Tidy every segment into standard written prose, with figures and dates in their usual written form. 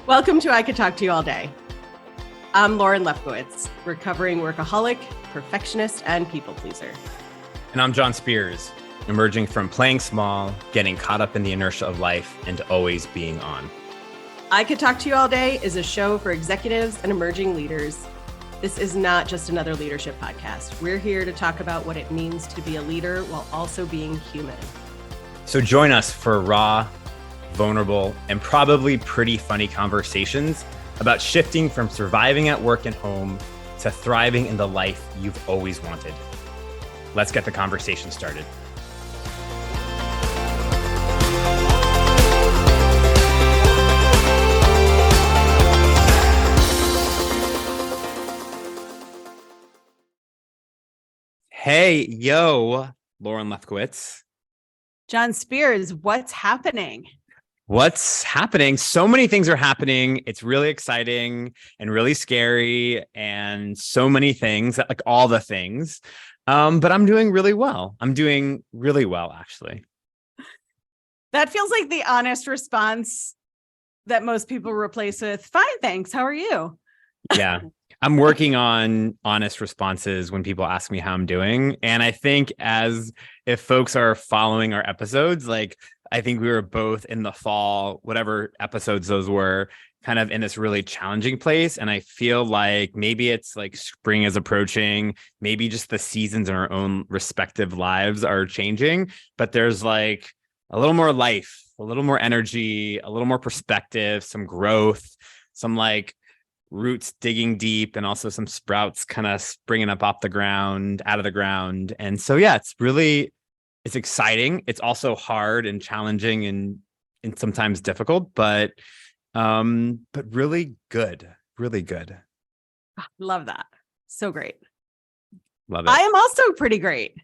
Welcome to I Could Talk to You All Day. I'm Lauren Lefkowitz, recovering workaholic, perfectionist, and people pleaser. And I'm John Spears, emerging from playing small, getting caught up in the inertia of life, and always being on. I Could Talk to You All Day is a show for executives and emerging leaders. This is not just another leadership podcast. We're here to talk about what it means to be a leader while also being human. So join us for raw, vulnerable, and probably pretty funny conversations about shifting from surviving at work and home to thriving in the life you've always wanted. Let's get the conversation started. Hey, yo, Lauren Lefkowitz. John Spears, what's happening? What's happening? So many things are happening. It's really exciting and really scary and so many things, like all the things. But I'm doing really well. I'm doing really well, actually. That feels like the honest response that most people replace with, fine, thanks. How are you? Yeah. I'm working on honest responses when people ask me how I'm doing. And I think if folks are following our episodes, like I think we were both in the fall, whatever episodes those were, kind of in this really challenging place. And I feel like maybe it's like spring is approaching, maybe just the seasons in our own respective lives are changing, but there's like a little more life, a little more energy, a little more perspective, some growth, some like roots digging deep, and also some sprouts kind of springing up off the ground, out of the ground. And so, yeah, it's exciting. It's also hard and challenging and sometimes difficult, but really good, really good. Love that. So great. Love it. I am also pretty great.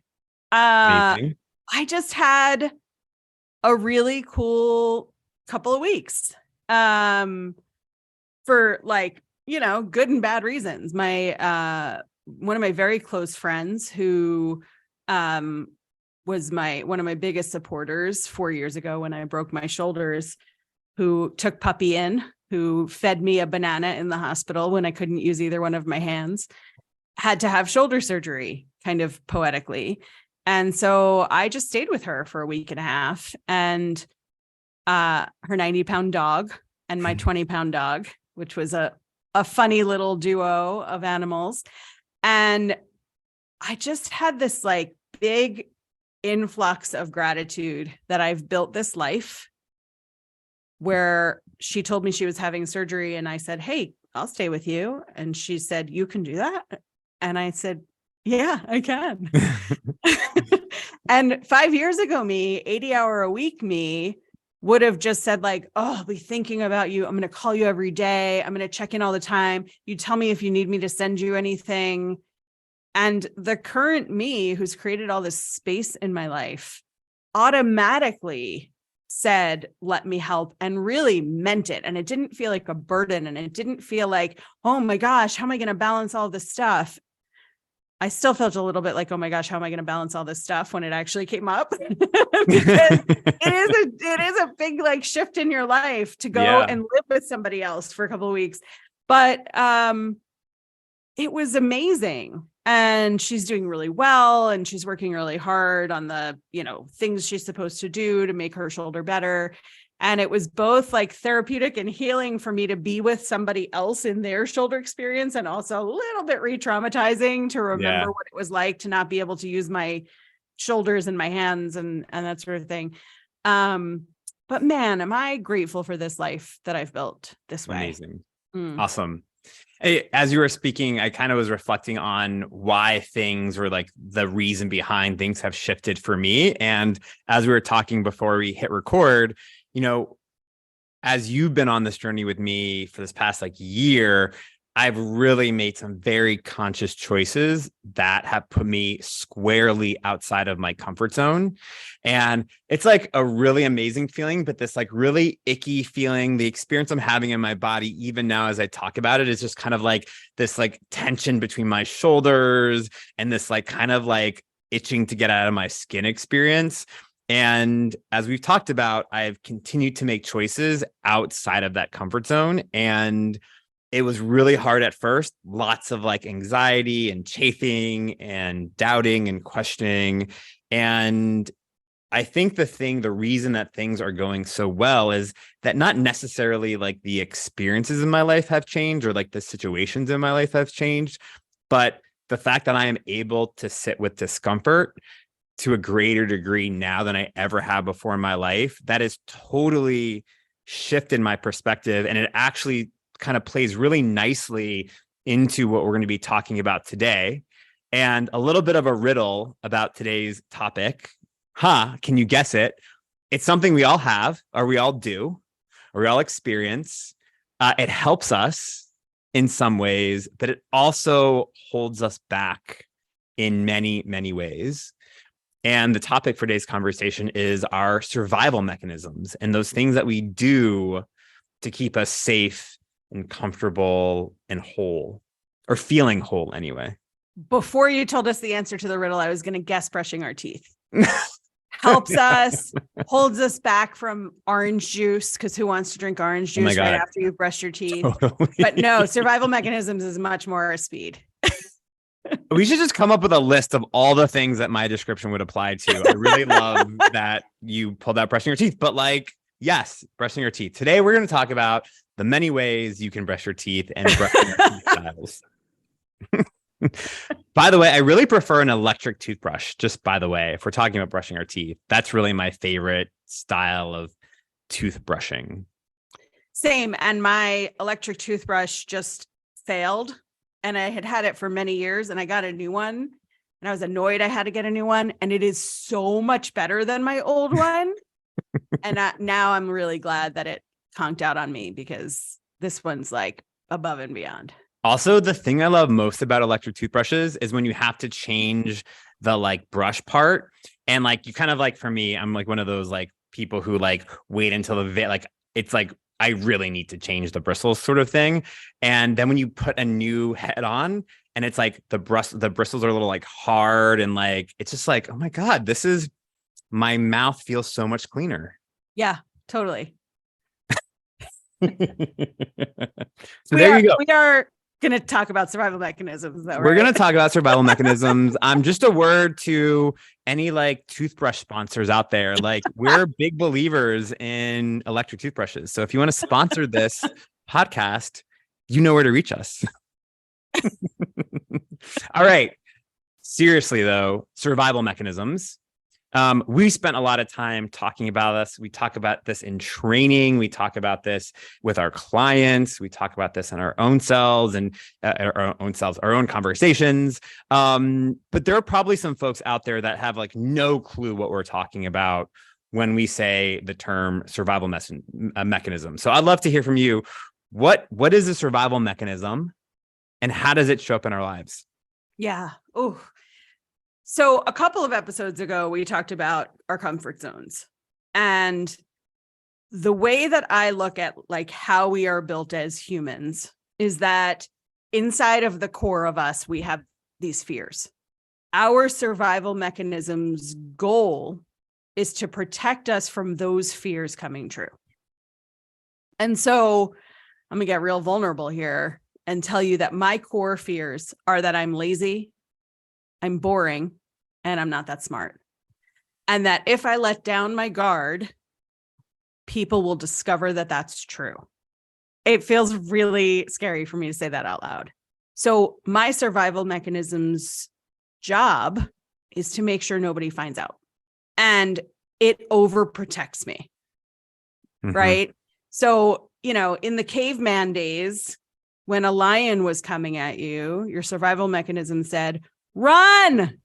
Amazing. I just had a really cool couple of weeks for like, good and bad reasons. My one of my very close friends who was one of my biggest supporters 4 years ago when I broke my shoulders, who took puppy in, who fed me a banana in the hospital when I couldn't use either one of my hands, had to have shoulder surgery, kind of poetically. And so I just stayed with her for a week and a half, and her 90-pound dog and my 20-pound dog, which was a funny little duo of animals. And I just had this like big influx of gratitude that I've built this life where she told me she was having surgery and I said, hey, I'll stay with you. And she said, you can do that? And I said, yeah, I can. And 5 years ago, 80-hour-a-week me would have just said like, oh, I'll be thinking about you. I'm going to call you every day. I'm going to check in all the time. You tell me if you need me to send you anything. And the current me, who's created all this space in my life, automatically said, let me help, and really meant it. And it didn't feel like a burden. And it didn't feel like, oh my gosh, how am I going to balance all this stuff? I still felt a little bit like, oh my gosh, how am I going to balance all this stuff when it actually came up? Because it is a big like shift in your life to go and live with somebody else for a couple of weeks. But it was amazing. And she's doing really well. And she's working really hard on the, things she's supposed to do to make her shoulder better. And it was both like therapeutic and healing for me to be with somebody else in their shoulder experience, and also a little bit re-traumatizing to remember what it was like to not be able to use my shoulders and my hands and that sort of thing. But man, am I grateful for this life that I've built this way. Amazing. Awesome. Hey, as you were speaking, I kind of was reflecting on why things were like the reason behind things have shifted for me. And as we were talking before we hit record, as you've been on this journey with me for this past like year, I've really made some very conscious choices that have put me squarely outside of my comfort zone. And it's like a really amazing feeling, but this like really icky feeling, the experience I'm having in my body, even now as I talk about it, is just kind of like this like tension between my shoulders and this like kind of like itching to get out of my skin experience. And as we've talked about, I've continued to make choices outside of that comfort zone. And it was really hard at first, lots of like anxiety and chafing and doubting and questioning. And I think the reason that things are going so well is that not necessarily like the experiences in my life have changed or like the situations in my life have changed, but the fact that I am able to sit with discomfort to a greater degree now than I ever have before in my life, that has totally shifted my perspective. And it actually kind of plays really nicely into what we're going to be talking about today. And a little bit of a riddle about today's topic. Can you guess it? It's something we all have, or we all do, or we all experience. It helps us in some ways, but it also holds us back in many, many ways. And the topic for today's conversation is our survival mechanisms and those things that we do to keep us safe and comfortable and whole, or feeling whole anyway. Before you told us the answer to the riddle, I was going to guess brushing our teeth. Helps us, holds us back from orange juice, because who wants to drink orange juice right after you've brushed your teeth? Totally. But no, survival mechanisms is much more a speed. We should just come up with a list of all the things that my description would apply to. I really love that you pulled out brushing your teeth, but like, yes, brushing your teeth. Today, we're going to talk about the many ways you can brush your teeth and brushing your teeth styles. By the way, I really prefer an electric toothbrush. Just by the way, if we're talking about brushing our teeth, that's really my favorite style of toothbrushing. Same. And my electric toothbrush just failed. And I had had it for many years, and I got a new one, and I was annoyed I had to get a new one. And it is so much better than my old one. And now I'm really glad that it conked out on me, because this one's like above and beyond. Also, the thing I love most about electric toothbrushes is when you have to change the like brush part. And like, you kind of like, for me, I'm like one of those like people who like wait until like, it's like, I really need to change the bristles sort of thing. And then when you put a new head on and it's like the bristles are a little like hard and like, it's just like, oh my God, my mouth feels so much cleaner. Yeah, totally. So there you go. We are going to talk about survival mechanisms. We're going to talk about survival mechanisms. Just a word to any like toothbrush sponsors out there. Like, we're big believers in electric toothbrushes. So if you want to sponsor this podcast, you know where to reach us. All right. Seriously though, survival mechanisms. We spent a lot of time talking about this. We talk about this in training. We talk about this with our clients. We talk about this in our own selves and our own conversations. But there are probably some folks out there that have like no clue what we're talking about when we say the term survival mechanism. So I'd love to hear from you. What is a survival mechanism, and how does it show up in our lives? Yeah. Oh. So a couple of episodes ago, we talked about our comfort zones, and the way that I look at like how we are built as humans is that inside of the core of us, we have these fears. Our survival mechanism's goal is to protect us from those fears coming true. And so I'm gonna get real vulnerable here and tell you that my core fears are that I'm lazy, I'm boring, and I'm not that smart. And that if I let down my guard, people will discover that that's true. It feels really scary for me to say that out loud. So my survival mechanism's job is to make sure nobody finds out. And it overprotects me, right? So, in the caveman days, when a lion was coming at you, your survival mechanism said, run.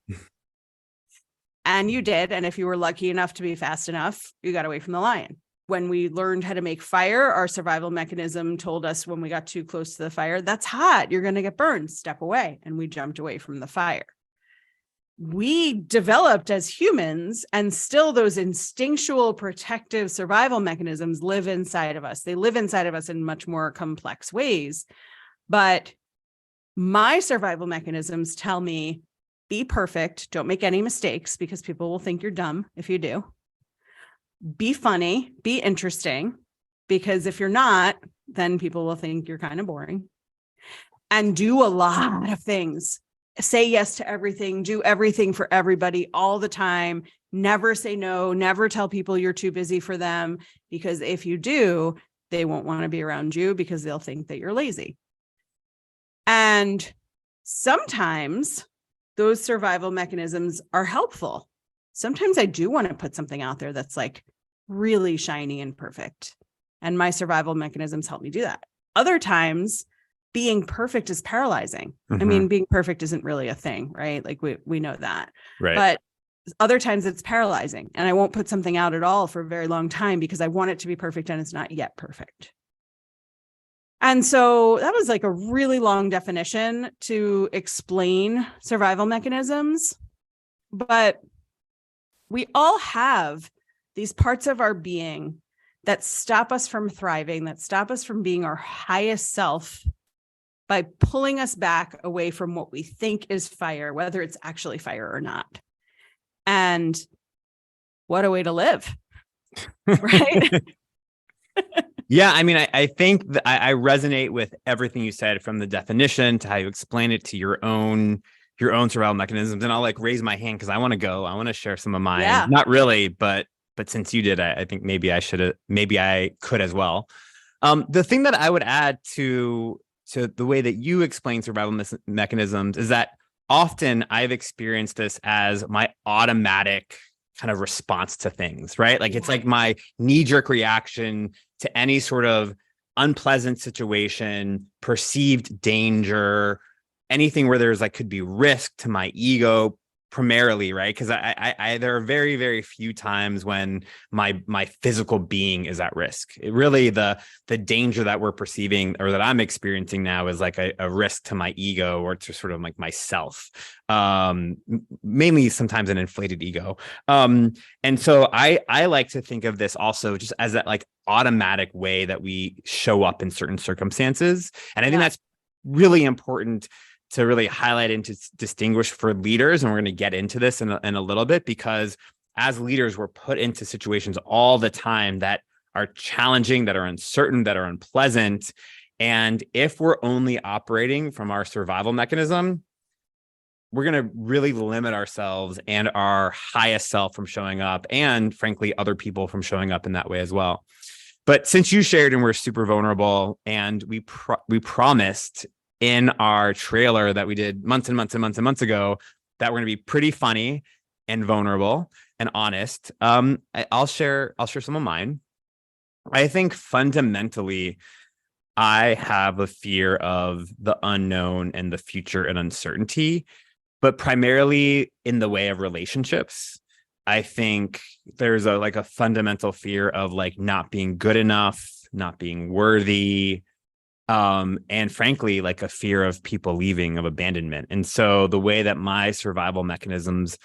And you did. And if you were lucky enough to be fast enough, you got away from the lion. When we learned how to make fire, our survival mechanism told us when we got too close to the fire, that's hot, you're going to get burned, step away. And we jumped away from the fire. We developed as humans, and still those instinctual protective survival mechanisms live inside of us. They live inside of us in much more complex ways. But my survival mechanisms tell me, be perfect. Don't make any mistakes, because people will think you're dumb if you do. be funny, be interesting, because if you're not, then people will think you're kind of boring. And do a lot of things. Say yes to everything, do everything for everybody all the time. Never say no, never tell people you're too busy for them, because if you do, they won't want to be around you because they'll think that you're lazy. And sometimes those survival mechanisms are helpful. Sometimes I do want to put something out there that's like really shiny and perfect. And my survival mechanisms help me do that. Other times, being perfect is paralyzing. I mean, being perfect isn't really a thing, right? Like we know that. Right. But other times it's paralyzing, and I won't put something out at all for a very long time because I want it to be perfect and it's not yet perfect. And so that was like a really long definition to explain survival mechanisms. But we all have these parts of our being that stop us from thriving, that stop us from being our highest self, by pulling us back away from what we think is fire, whether it's actually fire or not. And what a way to live, right? Yeah, I mean, I think that I resonate with everything you said, from the definition to how you explain it to your own survival mechanisms. And I'll like raise my hand because I want to go. I want to share some of mine. Yeah. Not really, but since you did, I think maybe I could as well. The thing that I would add to the way that you explain survival mechanisms is that often I've experienced this as my automatic kind of response to things, right? Like it's like my knee-jerk reaction to any sort of unpleasant situation, perceived danger, anything where there's like could be risk to my ego primarily, right? Because I there are very, very few times when my physical being is at risk. It really, the danger that we're perceiving or that I'm experiencing now is like a risk to my ego or to sort of like myself. Mainly sometimes an inflated ego. And so I like to think of this also just as that like automatic way that we show up in certain circumstances. And I think that's really important to really highlight and to distinguish for leaders. And we're going to get into this in a little bit, because as leaders, we're put into situations all the time that are challenging, that are uncertain, that are unpleasant. And if we're only operating from our survival mechanism, we're going to really limit ourselves and our highest self from showing up, and frankly, other people from showing up in that way as well. But since you shared and we're super vulnerable, and we promised in our trailer that we did months and months and months and months ago that we're going to be pretty funny and vulnerable and honest, I'll share some of mine. I think fundamentally, I have a fear of the unknown and the future and uncertainty, but primarily in the way of relationships. I think there's a fundamental fear of like not being good enough, not being worthy, and frankly, like a fear of people leaving, of abandonment. And so the way that my survival mechanisms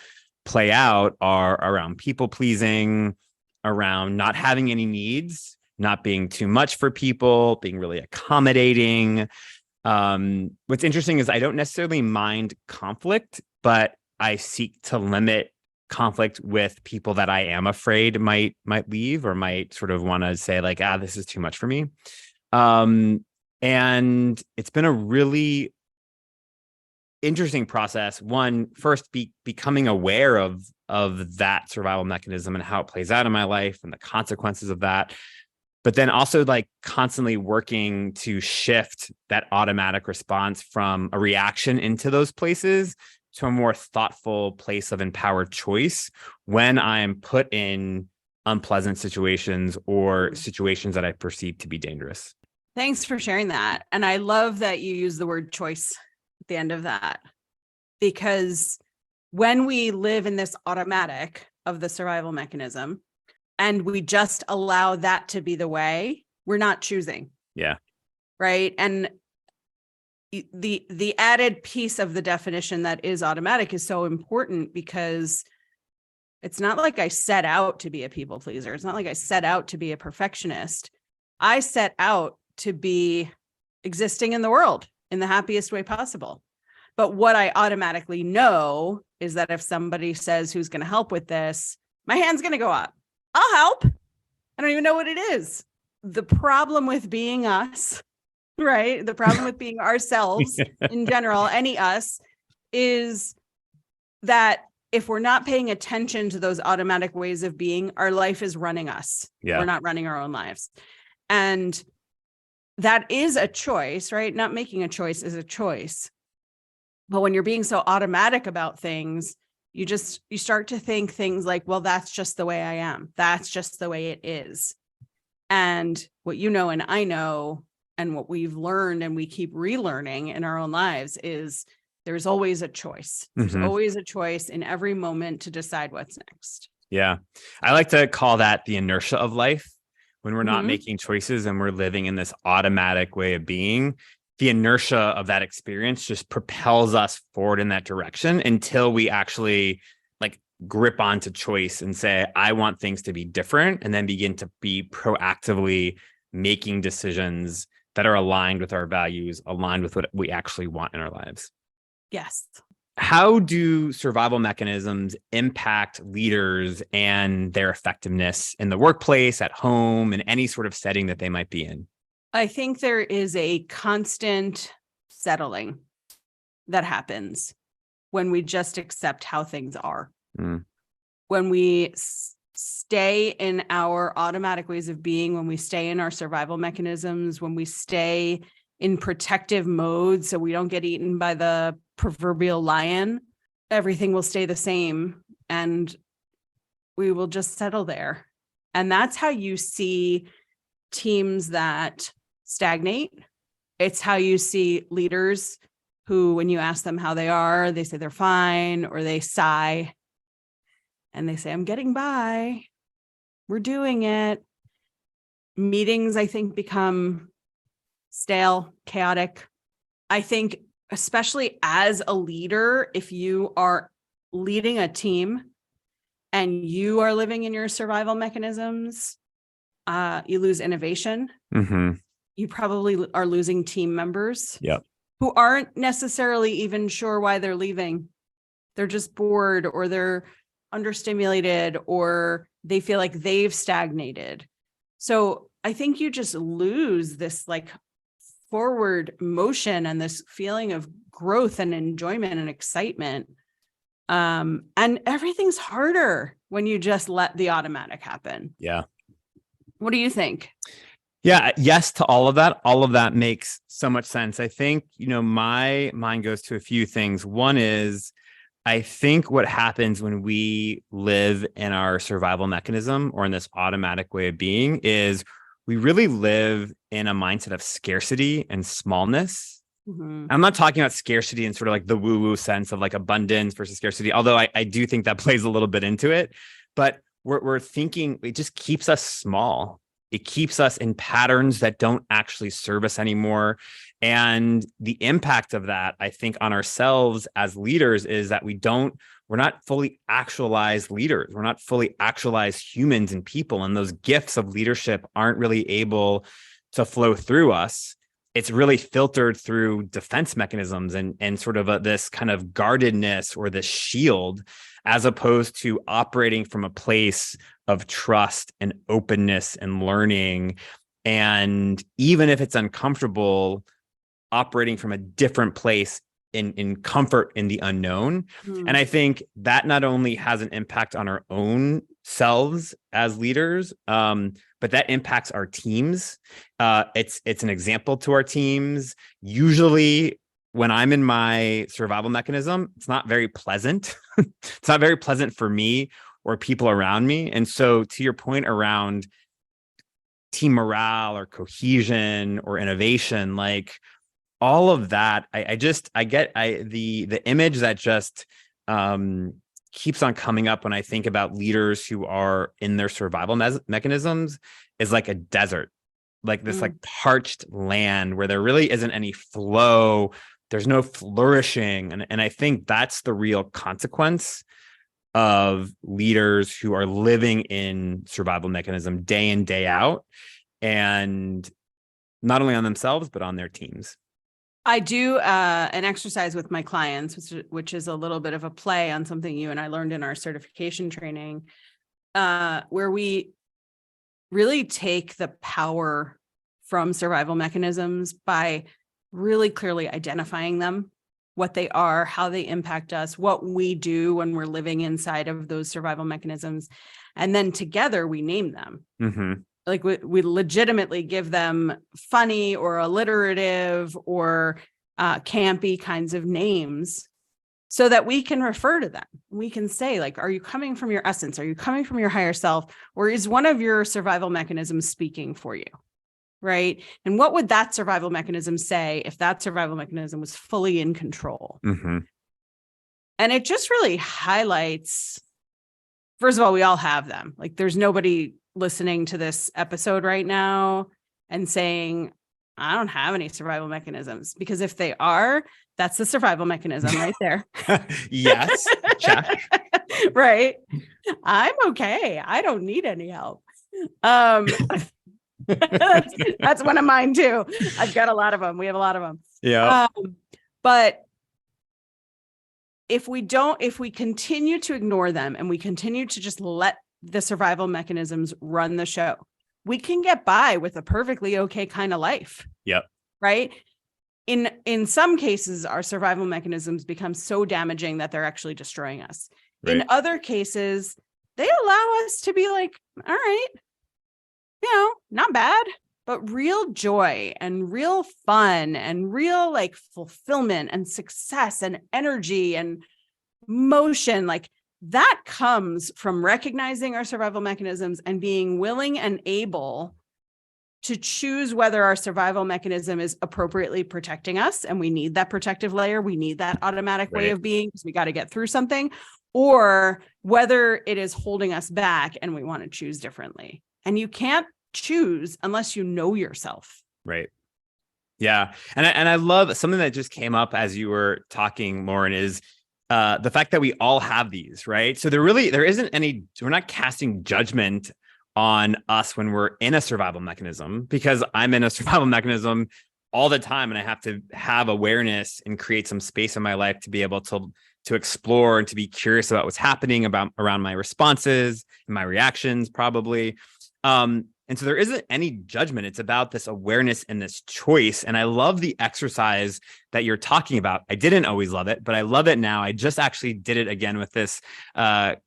play out are around people pleasing, around not having any needs, not being too much for people, being really accommodating. What's interesting is I don't necessarily mind conflict, but I seek to limit conflict with people that I am afraid might leave or might sort of want to say like, this is too much for me. And it's been a really interesting process. One, first becoming aware of that survival mechanism and how it plays out in my life and the consequences of that. But then also like constantly working to shift that automatic response from a reaction into those places to a more thoughtful place of empowered choice when I'm put in unpleasant situations or situations that I perceive to be dangerous. Thanks for sharing that. And I love that you use the word choice at the end of that, because when we live in this automatic of the survival mechanism and we just allow that to be the way, we're not choosing. Yeah. Right. And the added piece of the definition that is automatic is so important, because it's not like I set out to be a people pleaser. It's not like I set out to be a perfectionist. I set out to be existing in the world in the happiest way possible. But what I automatically know is that if somebody says who's going to help with this, my hand's going to go up. I'll help. I don't even know what it is. The problem with being us, right? The problem with being ourselves in general, any us, is that if we're not paying attention to those automatic ways of being, our life is running us. Yeah. We're not running our own lives. And that is a choice, right? Not making a choice is a choice. But when you're being so automatic about things, you start to think things like, well, that's just the way I am. That's just the way it is. And what you know and I know, and what we've learned and we keep relearning in our own lives is there's always a choice. There's always a choice in every moment to decide what's next. Yeah. I like to call that the inertia of life. When we're not making choices and we're living in this automatic way of being, the inertia of that experience just propels us forward in that direction until we actually like grip onto choice and say, I want things to be different, and then begin to be proactively making decisions that are aligned with our values, aligned with what we actually want in our lives. Yes. How do survival mechanisms impact leaders and their effectiveness in the workplace, at home, in any sort of setting that they might be in? I think there is a constant settling that happens when we just accept how things are. When we stay in our automatic ways of being, when we stay in our survival mechanisms, when we stay in protective mode so we don't get eaten by the proverbial lion, everything will stay the same and we will just settle there. And that's how you see teams that stagnate. It's how you see leaders who, when you ask them how they are, they say they're fine, or they sigh and they say, I'm getting by. We're doing it. Meetings, I think, become stale, chaotic. I think, especially as a leader, if you are leading a team and you are living in your survival mechanisms, you lose innovation. You probably are losing team members who aren't necessarily even sure why they're leaving. They're just bored, or they're understimulated, or they feel like they've stagnated. So I think you just lose this like forward motion and this feeling of growth and enjoyment and excitement. And everything's harder when you just let the automatic happen. Yeah. What do you think? Yeah. Yes to all of that. All of that makes so much sense. I think, my mind goes to a few things. One is, I think what happens when we live in our survival mechanism or in this automatic way of being is we really live in a mindset of scarcity and smallness. I'm not talking about scarcity in sort of like the woo-woo sense of like abundance versus scarcity, although I do think that plays a little bit into it. But we're thinking it just keeps us small. It keeps us in patterns that don't actually serve us anymore. And the impact of that, I think, on ourselves as leaders is that we're not fully actualized leaders. We're not fully actualized humans and people. And those gifts of leadership aren't really able to flow through us. It's really filtered through defense mechanisms and sort of this kind of guardedness or this shield, as opposed to operating from a place of trust and openness and learning. And even if it's uncomfortable, operating from a different place in comfort in the unknown. And I think that not only has an impact on our own selves as leaders, but that impacts our teams. It's an example to our teams. Usually when I'm in my survival mechanism, it's not very pleasant. It's not very pleasant for me or people around me. And so to your point around team morale or cohesion or innovation, like all of that, the image that just keeps on coming up when I think about leaders who are in their survival mechanisms is like a desert, like this like parched land where there really isn't any flow. There's no flourishing. And I think that's the real consequence of leaders who are living in survival mechanism day in, day out, and not only on themselves, but on their teams. I do an exercise with my clients, which is a little bit of a play on something you and I learned in our certification training. where we really take the power from survival mechanisms by really clearly identifying them, what they are, how they impact us, what we do when we're living inside of those survival mechanisms. And then together we name them. Mm-hmm. Like we legitimately give them funny or alliterative or campy kinds of names so that we can refer to them. We can say, like, are you coming from your essence? Are you coming from your higher self? Or is one of your survival mechanisms speaking for you? Right. And what would that survival mechanism say if that survival mechanism was fully in control? Mm-hmm. And it just really highlights, first of all, we all have them. Like, there's nobody listening to this episode right now and saying, I don't have any survival mechanisms, because if they are, that's the survival mechanism right there. Yes. Check. Right. I'm okay. I don't need any help. That's one of mine too. I've got a lot of them. We have a lot of them. Yeah. But if we continue to ignore them and we continue to just let the survival mechanisms run the show, we can get by with a perfectly okay kind of life. Yep. Right. In some cases, our survival mechanisms become so damaging that they're actually destroying us. Right. In other cases, they allow us to be like, all right, not bad, but real joy and real fun and real like fulfillment and success and energy and motion. Like, that comes from recognizing our survival mechanisms and being willing and able to choose whether our survival mechanism is appropriately protecting us. And we need that protective layer. We need that automatic way of being, because we got to get through something, or whether it is holding us back and we want to choose differently. And you can't choose unless you know yourself. Right. Yeah. And I love something that just came up as you were talking, Lauren, is the fact that we all have these, right? So there isn't any, we're not casting judgment on us when we're in a survival mechanism, because I'm in a survival mechanism all the time. And I have to have awareness and create some space in my life to be able to explore and to be curious about what's happening around my responses and my reactions, probably. And so there isn't any judgment. It's about this awareness and this choice. And I love the exercise that you're talking about. I didn't always love it, but I love it now. I just actually did it again with this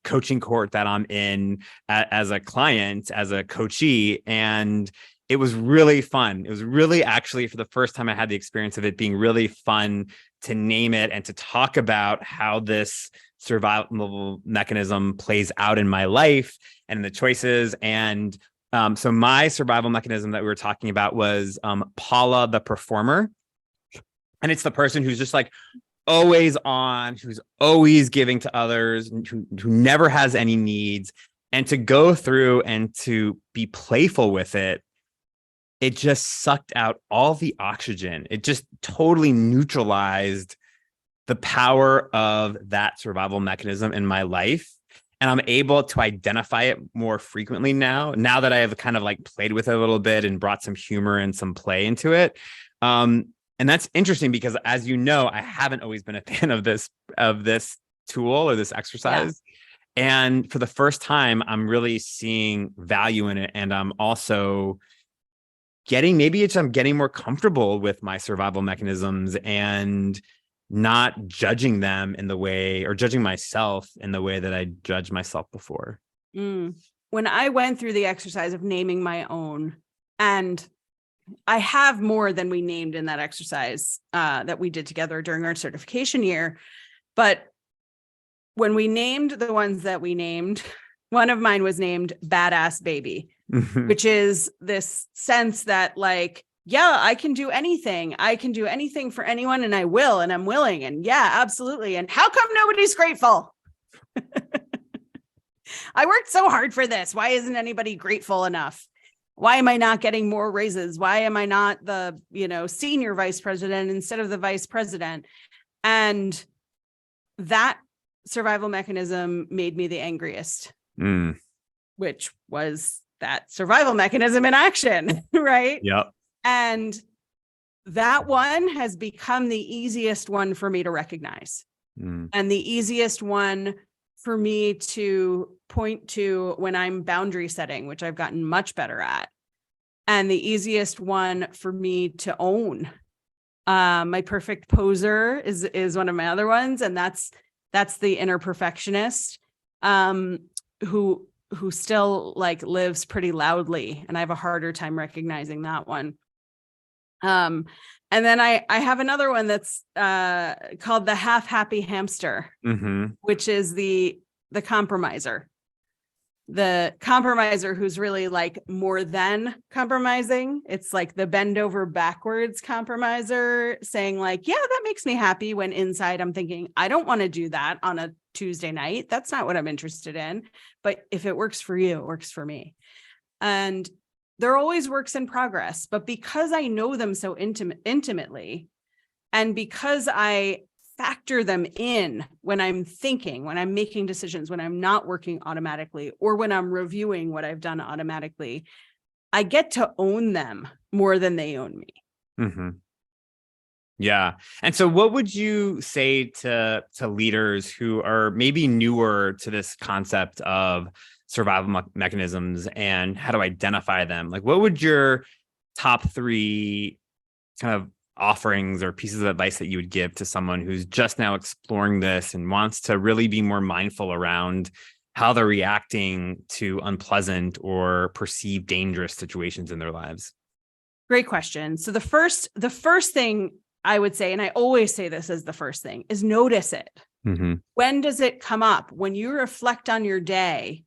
coaching cohort that I'm in as a client, as a coachee. And it was really fun. It was really, actually, for the first time, I had the experience of it being really fun to name it and to talk about how this survival mechanism plays out in my life and the choices. And so my survival mechanism that we were talking about was Paula the performer. And it's the person who's just like always on, who's always giving to others, who never has any needs. And to go through and to be playful with it, it just sucked out all the oxygen. It just totally neutralized the power of that survival mechanism in my life. And I'm able to identify it more frequently now that I have kind of like played with it a little bit and brought some humor and some play into it. And that's interesting because, as you know, I haven't always been a fan of this tool or this exercise. Yeah. And for the first time, I'm really seeing value in it. And I'm also I'm getting more comfortable with my survival mechanisms and not judging them in the way, or judging myself in the way that I judged myself before. When I went through the exercise of naming my own, and I have more than we named in that exercise that we did together during our certification year. But when we named the ones that we named, one of mine was named Badass Baby, which is this sense that, like, yeah, I can do anything. I can do anything for anyone, and I will, and I'm willing. And yeah, absolutely. And how come nobody's grateful? I worked so hard for this. Why isn't anybody grateful enough? Why am I not getting more raises? Why am I not the, senior vice president instead of the vice president? And that survival mechanism made me the angriest, which was that survival mechanism in action, right? Yep. And that one has become the easiest one for me to recognize, and the easiest one for me to point to when I'm boundary setting, which I've gotten much better at. And the easiest one for me to own. My perfect poser is one of my other ones. And that's the inner perfectionist, who still like lives pretty loudly. And I have a harder time recognizing that one. And then I have another one that's called the half happy hamster, which is the compromiser. The compromiser who's really like more than compromising. It's like the bend over backwards compromiser saying like, yeah, that makes me happy, when inside I'm thinking, I don't want to do that on a Tuesday night. That's not what I'm interested in. But if it works for you, it works for me. And they're always works in progress. But because I know them so intimately, and because I factor them in when I'm thinking, when I'm making decisions, when I'm not working automatically, or when I'm reviewing what I've done automatically, I get to own them more than they own me. Yeah. And so what would you say to leaders who are maybe newer to this concept of survival mechanisms and how to identify them? Like, what would your top 3 kind of offerings or pieces of advice that you would give to someone who's just now exploring this and wants to really be more mindful around how they're reacting to unpleasant or perceived dangerous situations in their lives? Great question. So the first thing I would say, and I always say this as the first thing, is notice it. When does it come up? When you reflect on your day,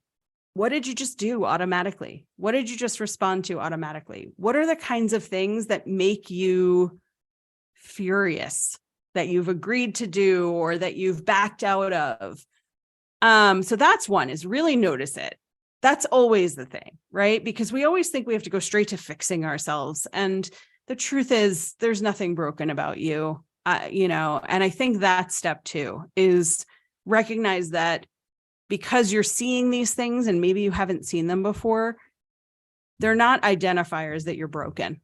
what did you just do automatically? What did you just respond to automatically? What are the kinds of things that make you furious, that you've agreed to do or that you've backed out of? So that's one, is really notice it. That's always the thing, right? Because we always think we have to go straight to fixing ourselves. And the truth is there's nothing broken about you, and I think that's step 2, is recognize that because you're seeing these things and maybe you haven't seen them before, they're not identifiers that you're broken.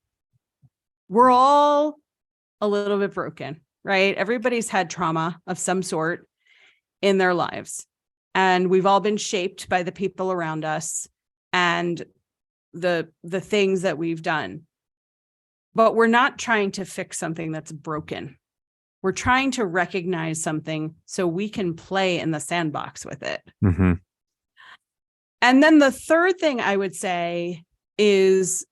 We're all a little bit broken, right? Everybody's had trauma of some sort in their lives. And we've all been shaped by the people around us and the things that we've done. But we're not trying to fix something that's broken. We're trying to recognize something so we can play in the sandbox with it. And then the third thing I would say is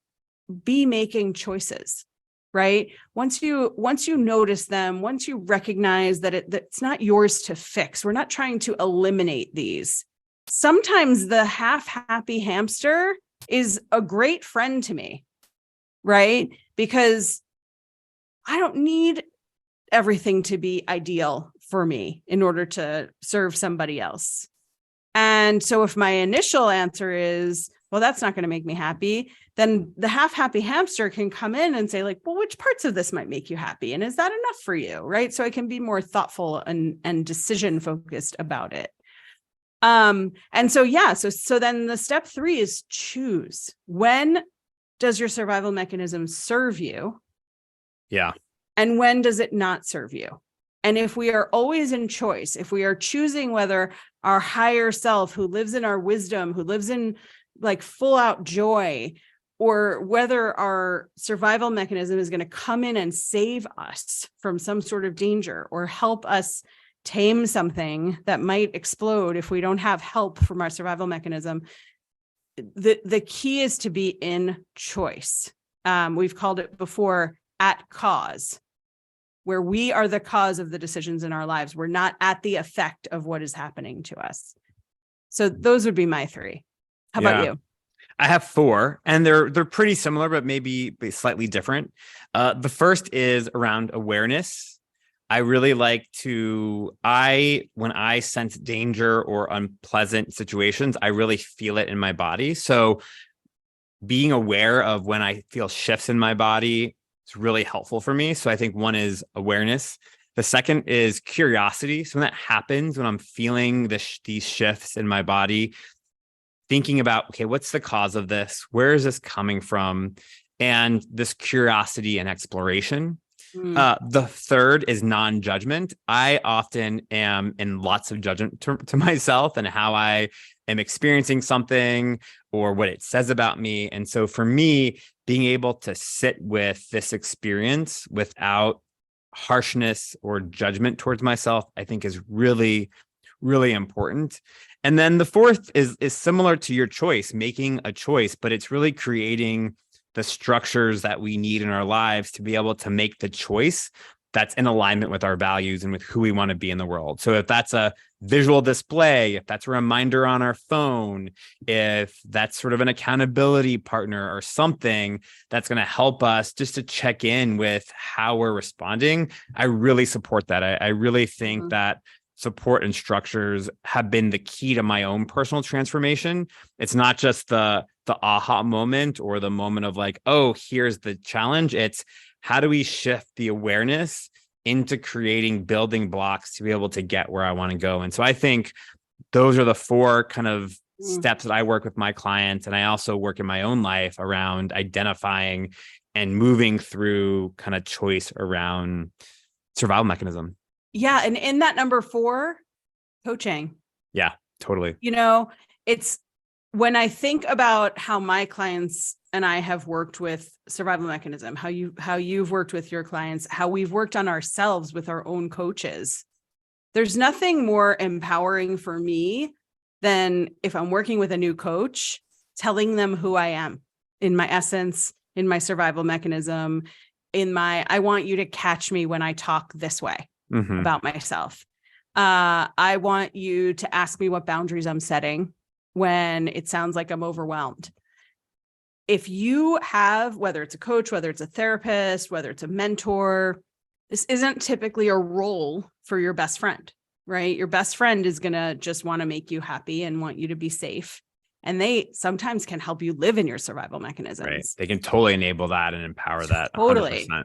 be making choices, right? Once you notice them, once you recognize that it's not yours to fix, we're not trying to eliminate these. Sometimes the half-happy hamster is a great friend to me, right? Because I don't need everything to be ideal for me in order to serve somebody else. And so if my initial answer is, well, that's not going to make me happy, then the half-happy hamster can come in and say like, well, which parts of this might make you happy? And is that enough for you? Right. So I can be more thoughtful and decision focused about it. And so, yeah, so then the step 3 is choose. When does your survival mechanism serve you? Yeah. And when does it not serve you? And if we are always in choice, if we are choosing whether our higher self who lives in our wisdom, who lives in like full out joy, or whether our survival mechanism is going to come in and save us from some sort of danger or help us tame something that might explode if we don't have help from our survival mechanism, the key is to be in choice. We've called it before at cause, where we are the cause of the decisions in our lives. We're not at the effect of what is happening to us. So those would be my 3. How about you? I have 4, and they're pretty similar, but maybe slightly different. The first is around awareness. I really like when I sense danger or unpleasant situations, I really feel it in my body. So being aware of when I feel shifts in my body is really helpful for me. So I think one is awareness. The second is curiosity. So when that happens, when I'm feeling these shifts in my body, thinking about, okay, what's the cause of this? Where is this coming from? And this curiosity and exploration. The third is non-judgment. I often am in lots of judgment to myself and how I am experiencing something or what it says about me. And so for me, being able to sit with this experience without harshness or judgment towards myself, I think is really, really important. And then the fourth is similar to your choice, making a choice, but it's really creating the structures that we need in our lives to be able to make the choice that's in alignment with our values and with who we want to be in the world. So if that's a visual display, if that's a reminder on our phone, if that's sort of an accountability partner or something that's going to help us just to check in with how we're responding, I really support that. I really think that support and structures have been the key to my own personal transformation. It's not just the aha moment or the moment of like, oh, here's the challenge. It's how do we shift the awareness into creating building blocks to be able to get where I want to go? And so I think those are the four kind of steps that I work with my clients. And I also work in my own life around identifying and moving through kind of choice around survival mechanism. Yeah. And in that number 4, coaching. Yeah, totally. It's when I think about how my clients and I have worked with survival mechanism, how you've worked with your clients, how we've worked on ourselves with our own coaches. There's nothing more empowering for me than if I'm working with a new coach, telling them who I am in my essence, in my survival mechanism, I want you to catch me when I talk this way about myself. I want you to ask me what boundaries I'm setting when it sounds like I'm overwhelmed. If you have, whether it's a coach, whether it's a therapist, whether it's a mentor, this isn't typically a role for your best friend, right? Your best friend is going to just want to make you happy and want you to be safe. And they sometimes can help you live in your survival mechanisms. Right. They can totally enable that and empower that. Totally. 100%.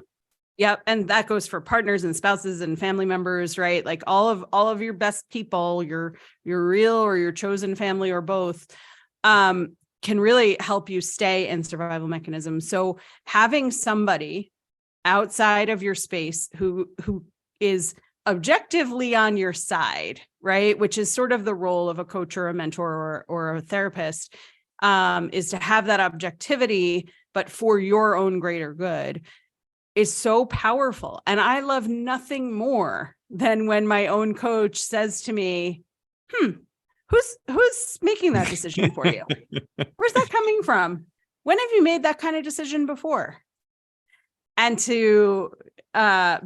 Yep. And that goes for partners and spouses and family members, right? Like all of your best people, your real or your chosen family or both, can really help you stay in survival mechanism. So having somebody outside of your space who is objectively on your side, right? Which is sort of the role of a coach or a mentor or a therapist, is to have that objectivity, but for your own greater good, is so powerful. And I love nothing more than when my own coach says to me, who's making that decision for you? Where's that coming from? When have you made that kind of decision before? And to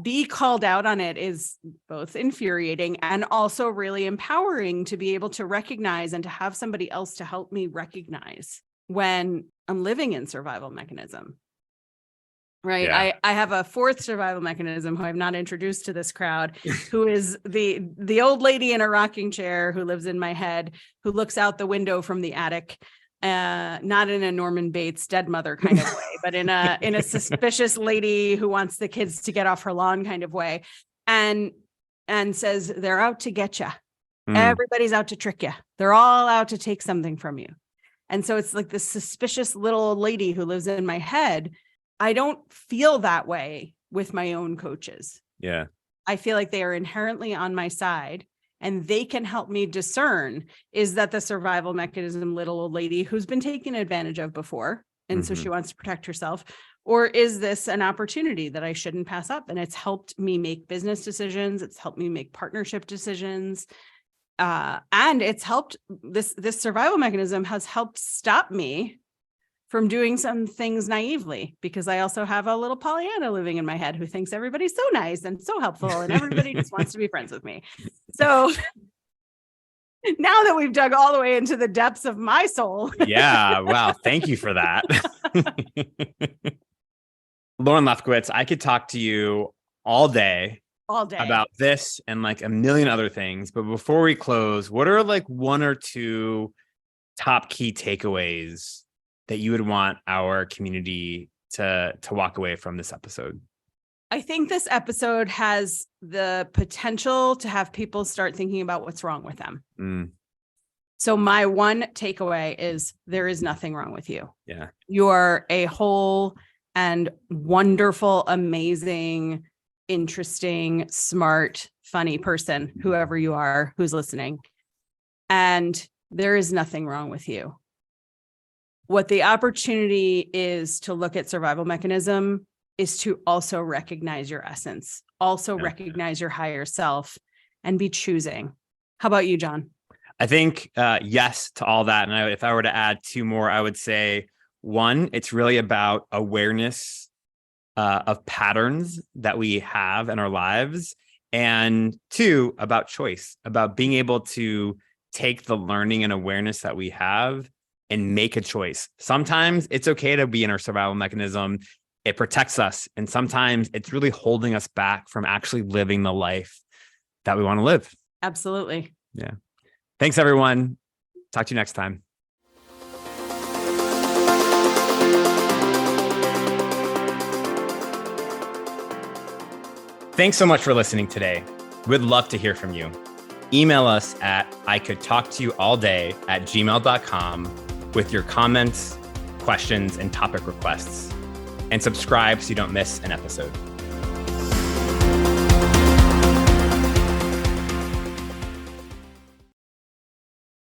be called out on it is both infuriating and also really empowering to be able to recognize and to have somebody else to help me recognize when I'm living in survival mechanism. Right. Yeah. I have a fourth survival mechanism who I've not introduced to this crowd, who is the old lady in a rocking chair who lives in my head, who looks out the window from the attic, not in a Norman Bates dead mother kind of way, but in a suspicious lady who wants the kids to get off her lawn kind of way, and says they're out to get you. Everybody's out to trick you. They're all out to take something from you. And so it's like this suspicious little old lady who lives in my head. I don't feel that way with my own coaches. Yeah. I feel like they are inherently on my side and they can help me discern, is that the survival mechanism little old lady who's been taken advantage of before, and so she wants to protect herself, or is this an opportunity that I shouldn't pass up? And it's helped me make business decisions. It's helped me make partnership decisions. And it's helped, this survival mechanism has helped stop me from doing some things naively, because I also have a little Pollyanna living in my head who thinks everybody's so nice and so helpful and everybody just wants to be friends with me. So now that we've dug all the way into the depths of my soul. Yeah. Wow. Thank you for that. Lauren Lefkowitz, I could talk to you all day about this and like a million other things. But before we close, what are like one or two top key takeaways that you would want our community to walk away from this episode? I think this episode has the potential to have people start thinking about what's wrong with them. So my one takeaway is there is nothing wrong with you. Yeah. You are a whole and wonderful, amazing, interesting, smart, funny person, whoever you are who's listening. And there is nothing wrong with you. What the opportunity is to look at survival mechanism is to also recognize your essence, also recognize your higher self, and be choosing. How about you, John? I think yes to all that. And if I were to add two more, I would say, one, it's really about awareness of patterns that we have in our lives. And two, about choice, about being able to take the learning and awareness that we have and make a choice. Sometimes it's okay to be in our survival mechanism. It protects us. And sometimes it's really holding us back from actually living the life that we want to live. Absolutely. Yeah. Thanks, everyone. Talk to you next time. Thanks so much for listening today. We'd love to hear from you. Email us at icouldtalktoyouallday@gmail.com with your comments, questions, and topic requests. And subscribe so you don't miss an episode.